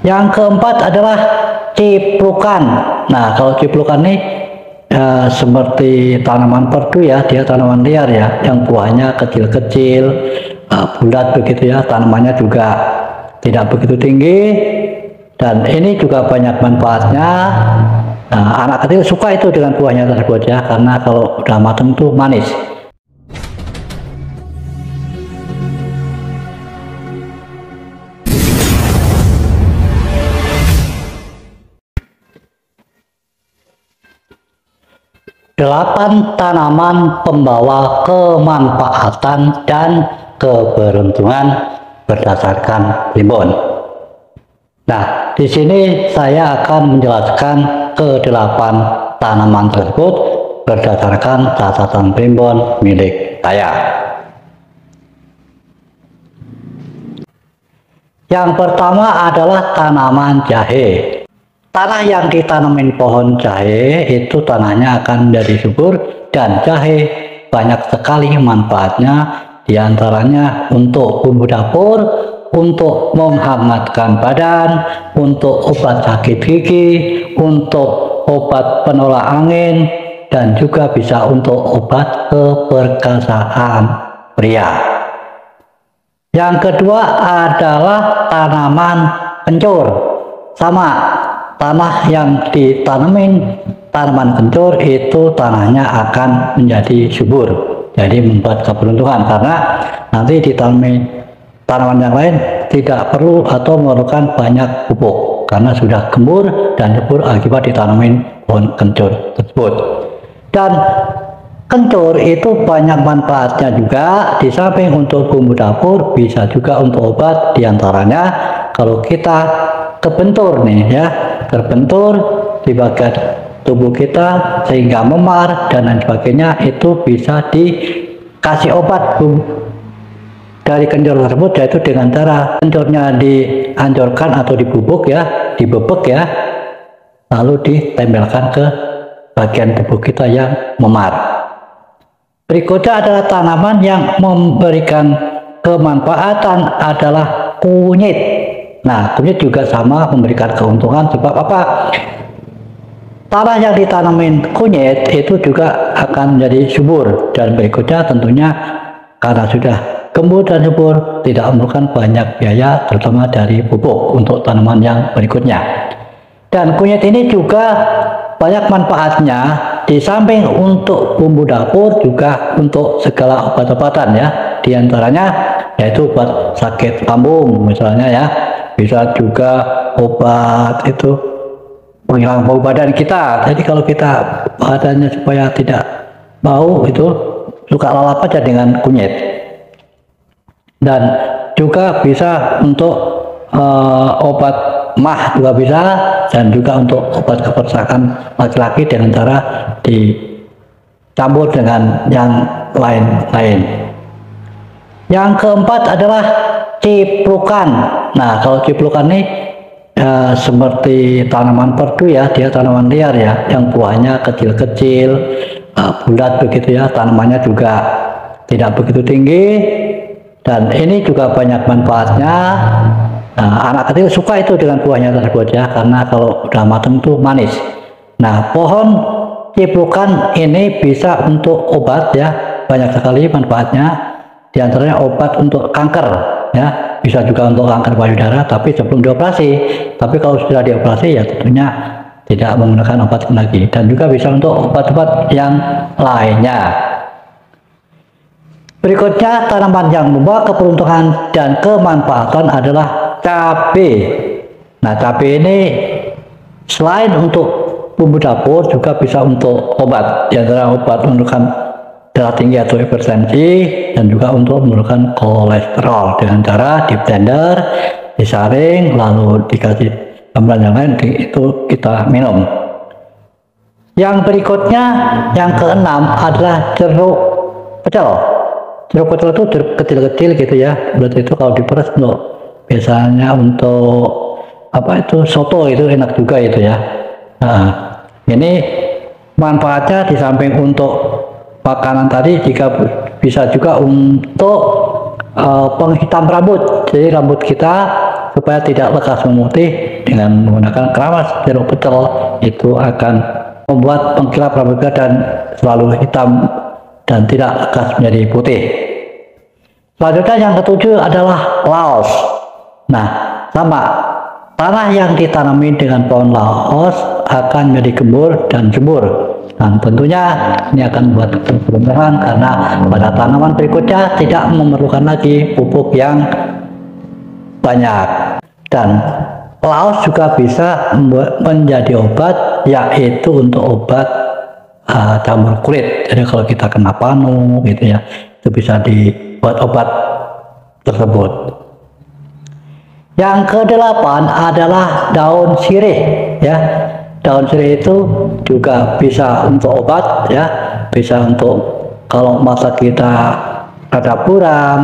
Yang keempat adalah ciplukan. Nah, kalau ciplukan ini seperti tanaman perdu ya, dia tanaman liar ya, yang buahnya kecil-kecil, bulat begitu ya, tanamannya juga tidak begitu tinggi, dan ini juga banyak manfaatnya. Nah, anak kecil suka itu dengan buahnya tersebut ya, karena kalau udah matang itu manis. Delapan tanaman pembawa kemanfaatan dan keberuntungan berdasarkan primbon. Nah, di sini saya akan menjelaskan ke-8 tanaman tersebut berdasarkan catatan primbon milik saya. Yang pertama adalah tanaman jahe. Tanah yang ditanamin pohon jahe itu tanahnya akan menjadi subur, dan jahe banyak sekali manfaatnya, diantaranya untuk bumbu dapur, untuk menghangatkan badan, untuk obat sakit gigi, untuk obat penolak angin, dan juga bisa untuk obat keperkasaan pria. Yang kedua adalah tanaman kencur. Sama, tanah yang ditanamin tanaman kencur itu tanahnya akan menjadi subur, jadi membuat keberuntungan, karena nanti ditanamin tanaman yang lain tidak perlu atau memerlukan banyak pupuk karena sudah gembur dan subur akibat ditanamin pohon kencur tersebut. Dan kencur itu banyak manfaatnya juga, di samping untuk bumbu dapur bisa juga untuk obat, diantaranya kalau kita kebentur nih ya, terbentur di bagian tubuh kita sehingga memar dan lain sebagainya, itu bisa dikasih obat dari kencur tersebut, yaitu dengan cara kencurnya dihancurkan atau dibubuk ya, dibebek ya, lalu ditempelkan ke bagian tubuh kita yang memar. Berikutnya adalah tanaman yang memberikan kemanfaatan adalah kunyit. Nah, kunyit juga sama memberikan keuntungan, sebab apa? Tanah yang ditanamin kunyit itu juga akan menjadi subur, dan berikutnya tentunya karena sudah gembur dan subur tidak memerlukan banyak biaya, terutama dari pupuk untuk tanaman yang berikutnya. Dan kunyit ini juga banyak manfaatnya, di samping untuk bumbu dapur juga untuk segala obat-obatan ya, diantaranya yaitu obat sakit lambung misalnya ya, bisa juga obat itu penghilang bau badan kita. Jadi kalau kita badannya supaya tidak bau itu suka lalap aja dengan kunyit. Dan juga bisa untuk obat mah juga bisa, dan juga untuk obat kepersakan laki-laki dengan cara dicampur dengan yang lain-lain. Yang keempat adalah ciplukan. Nah, kalau ciplukan ini seperti tanaman perdu ya, dia tanaman liar ya, yang buahnya kecil-kecil, bulat begitu ya, tanamannya juga tidak begitu tinggi, dan ini juga banyak manfaatnya. Nah, anak kecil suka itu dengan buahnya tersebut ya, karena kalau udah matang itu manis. Nah, pohon ciplukan ini bisa untuk obat ya, banyak sekali manfaatnya, diantaranya obat untuk kanker ya, bisa juga untuk kanker payudara tapi sebelum dioperasi. Tapi kalau sudah dioperasi ya tentunya tidak menggunakan obat lagi, dan juga bisa untuk obat-obat yang lainnya. Berikutnya tanaman yang membawa keberuntungan dan kemanfaatan adalah cabai. Nah, cabai ini selain untuk bumbu dapur juga bisa untuk obat, diantara obat menurunkan darah tinggi atau hipertensi, dan juga untuk menurunkan kolesterol dengan cara di blender, disaring, lalu dikasih campuran yang lain, itu kita minum. Yang berikutnya, yang keenam adalah jeruk pecel. Jeruk pecel itu jeruk kecil-kecil gitu ya, berarti itu kalau diperes untuk biasanya untuk apa itu soto itu enak juga itu ya. Nah, ini manfaatnya di samping untuk makanan tadi, jika bisa juga untuk penghitam rambut, jadi rambut kita supaya tidak lekas memutih dengan menggunakan keramas jeruk pecel itu akan membuat pengkilap rambut kita dan selalu hitam dan tidak lekas menjadi putih. Selanjutnya yang ketujuh adalah laos. Nah, sama, tanah yang ditanami dengan pohon laos akan menjadi gembur dan subur, dan tentunya ini akan membuat keberuntungan karena pada tanaman berikutnya tidak memerlukan lagi pupuk yang banyak. Dan laos juga bisa menjadi obat, yaitu untuk obat jamur kulit. Jadi kalau kita kena panu gitu ya, itu bisa dibuat obat tersebut. Yang kedelapan adalah daun sirih ya. Daun sirih itu juga bisa untuk obat ya, bisa untuk kalau mata kita ada buram,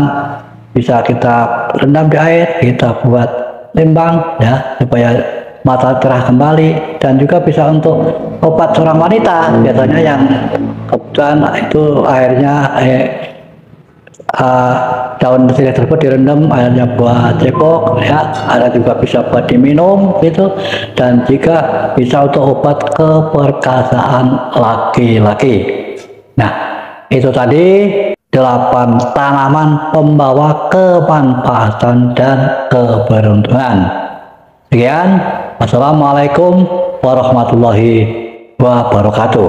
bisa kita rendam di air, kita buat limbang ya supaya mata cerah kembali, dan juga bisa untuk obat seorang wanita biasanya yang kebetulan itu airnya daun sirih tersebut direndam, airnya buat cebok ya, ada juga bisa buat diminum gitu, dan juga bisa untuk obat keperkasaan laki-laki. Nah, itu tadi 8 tanaman pembawa kemanfaatan dan keberuntungan. Sekian, wassalamualaikum warahmatullahi wabarakatuh.